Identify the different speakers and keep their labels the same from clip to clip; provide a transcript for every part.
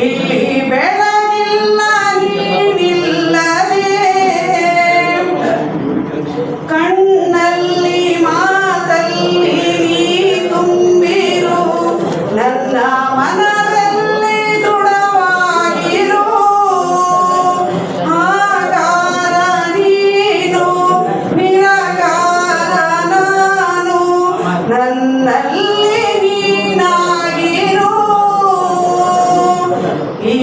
Speaker 1: ಇಲ್ಲಿ ಬೆಳಗಿಲ್ಲ ನೀನಿಲ್ಲದೆ ಕಣ್ಣಲ್ಲಿ ಮಾತಲ್ಲಿ ನೀ ತುಂಬಿರು ನನ್ನ ಮನದಲ್ಲಿ ದೃಢವಾಗಿರು ಆಕಾರ ನೀನು ನಿರಾಕಾರ ನಾನು ನನ್ನಲ್ಲಿ ನೀನಾಗಿರು ಈ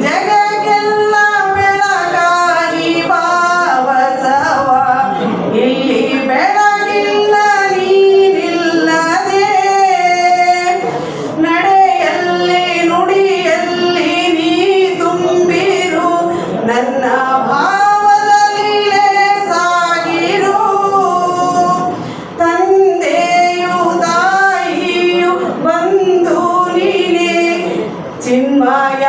Speaker 1: ಜಗಕ್ಕೆಲ್ಲ ಬೆಳಗಾಗಿ ಭಾವಸವ ಇಲ್ಲಿ ಬೆಳಗಿಲ್ಲ ನೀನಿಲ್ಲದೆ ನಡೆಯಲ್ಲಿ ನುಡಿಯಲ್ಲಿ ನೀ ತುಂಬಿರು ನನ್ನ ಭಾವದಲ್ಲಿ ಸಾಗಿರು ತಂದೆಯು ತಾಯಿಯು ಬಂದು ನೀನೇ ಚಿನ್ಮಯ